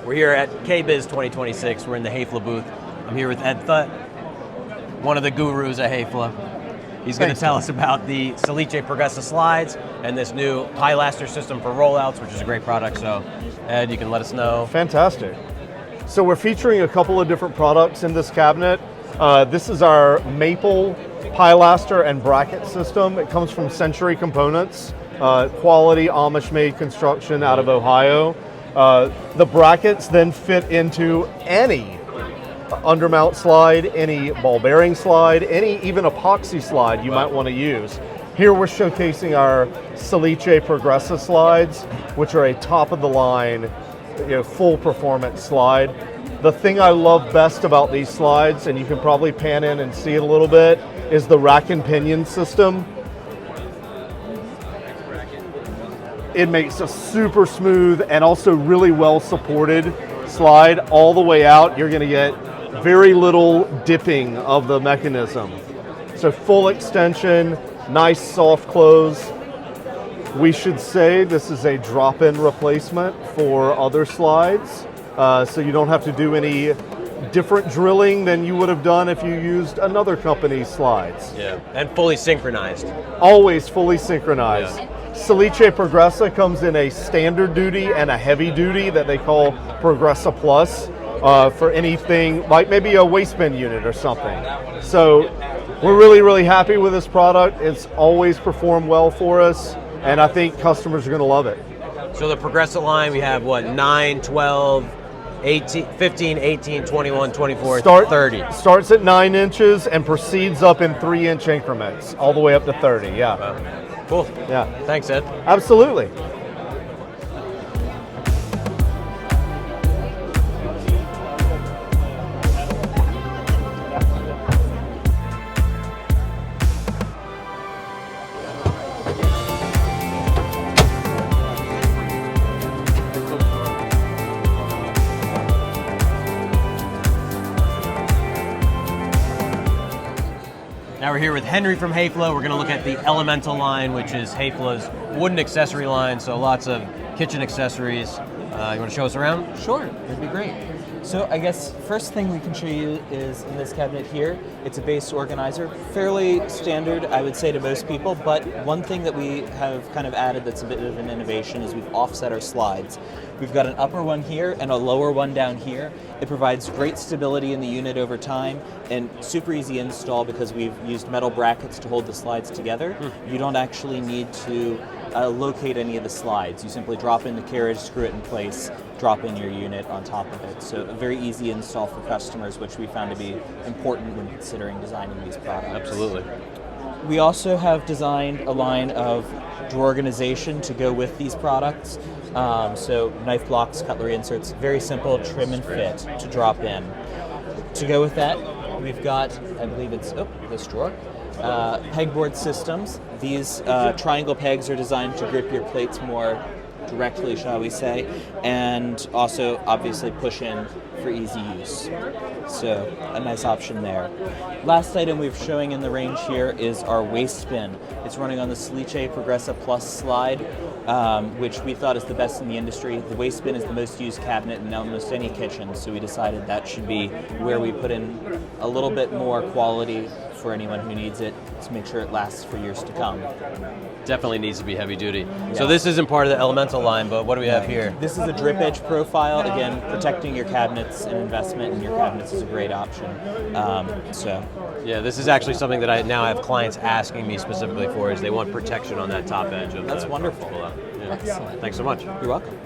We're here at KBIS 2026. We're in the Häfele booth. I'm here with Ed Thutt, one of the gurus at Häfele. He's going to tell us about the Silice Progressa slides and this new Pilaster system for rollouts, which is a great product. So, Ed, you can let us know. Fantastic. So we're featuring a couple of different products in this cabinet. This is our maple pilaster and bracket system. It comes from Century Components, quality Amish-made construction out of Ohio. The brackets then fit into any undermount slide, any ball bearing slide, any even epoxy slide you might want to use. Here we're showcasing our Silice Progressa slides, which are a top of the line, full performance slide. The thing I love best about these slides, and you can probably pan in and see it a little bit, is the rack and pinion system. It makes a super smooth and also really well supported slide all the way out. You're going to get very little dipping of the mechanism. So full extension, nice soft close. We should say this is a drop-in replacement for other slides. So you don't have to do any different drilling than you would have done if you used another company's slides. Yeah, and fully synchronized. Always fully synchronized. Yeah. Silice Progressa comes in a standard duty and a heavy duty that they call Progressa Plus for anything like maybe a waistband unit or something. So we're really, really happy with this product. It's always performed well for us, and I think customers are going to love it. So the Progressa line, we have what, 9, 12, 18, 15, 18, 21, 24, 30. Starts at 9 inches and proceeds up in 3-inch increments, all the way up to 30, yeah. Wow. Cool. Yeah. Thanks, Ed. Absolutely. Now we're here with Henry from Häfele. We're going to look at the Elemental line, which is Häfele's wooden accessory line, so lots of kitchen accessories. You want to show us around? Sure, that'd be great. So I guess first thing we can show you is in this cabinet here. It's a base organizer, fairly standard, I would say, to most people, but one thing that we have kind of added that's a bit of an innovation is we've offset our slides. We've got an upper one here and a lower one down here. It provides great stability in the unit over time and super easy install because we've used metal brackets to hold the slides together. You don't actually need to locate any of the slides. You simply drop in the carriage, screw it in place, drop in your unit on top of it. So a very easy install for customers, which we found to be important when considering designing these products. Absolutely. We also have designed a line of drawer organization to go with these products. So knife blocks, cutlery inserts, very simple trim and fit to drop in. To go with that, we've got, I believe it's, this drawer, pegboard systems. These triangle pegs are designed to grip your plates more directly, shall we say, and also obviously push in for easy use. So a nice option there. Last item we're showing in the range here is our waste bin. It's running on the Silice Progressa Plus slide, which we thought is the best in the industry. The waste bin is the most used cabinet in almost any kitchen, so we decided that should be where we put in a little bit more quality for anyone who needs it to make sure it lasts for years to come. Definitely needs to be heavy duty. Yeah. So this isn't part of the Elemental line, but what do we have here? This is a drip edge profile. Again, protecting your cabinets and investment in your cabinets is a great option. Yeah, this is actually something that I now have clients asking me specifically for, is they want protection on that top edge of That's wonderful. Yeah. Excellent. Thanks so much. You're welcome.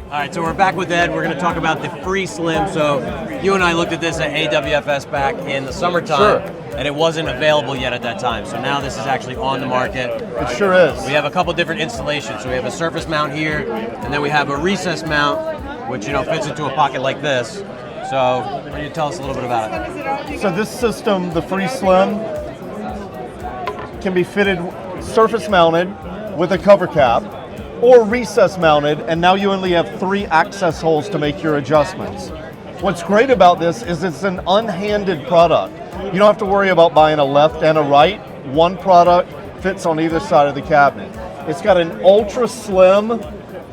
All right, so we're back with Ed. We're going to talk about the Free Slim. So you and I looked at this at AWFS back in the summertime, and it wasn't available yet at that time. So now this is actually on the market. It sure is. We have a couple different installations. So we have a surface mount here, and then we have a recess mount, which fits into a pocket like this. So why don't you tell us a little bit about it? So this system, the Free Slim, can be fitted surface mounted with a cover cap, or recess mounted, and now you only have 3 access holes to make your adjustments. What's great about this is it's an unhanded product. You don't have to worry about buying a left and a right. One product fits on either side of the cabinet. It's got an ultra slim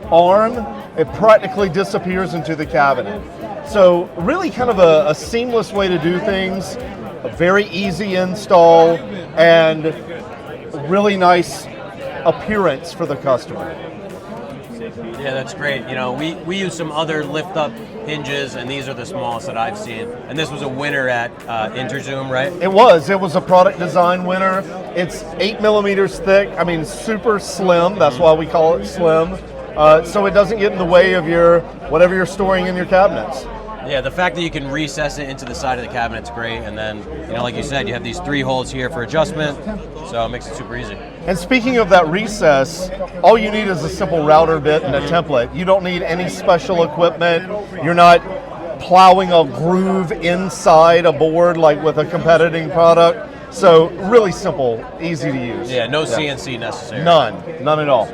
arm. It practically disappears into the cabinet. So really kind of a seamless way to do things, a very easy install, and really nice appearance for the customer. Yeah, that's great. You know, we use some other lift-up hinges, and these are the smallest that I've seen. And this was a winner at Interzoom, right? It was a product design winner. It's 8 millimeters thick. I mean, super slim. That's why we call it slim. So it doesn't get in the way of whatever you're storing in your cabinets. Yeah, the fact that you can recess it into the side of the cabinet's great, and then, you know, like you said, you have these 3 holes here for adjustment, so it makes it super easy. And speaking of that recess, all you need is a simple router bit and a template. You don't need any special equipment. You're not plowing a groove inside a board like with a competing product. So really simple, easy to use. Yeah, no CNC necessary. None at all.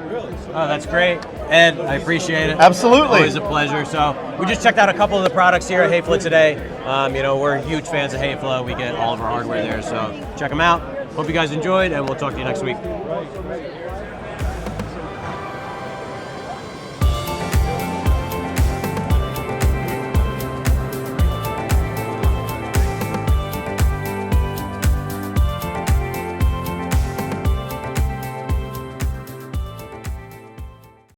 Oh, that's great. Ed, I appreciate it. Absolutely. Always a pleasure. So we just checked out a couple of the products here at Häfele today. You know, we're huge fans of Häfele. We get all of our hardware there, so check them out. Hope you guys enjoyed, and we'll talk to you next week.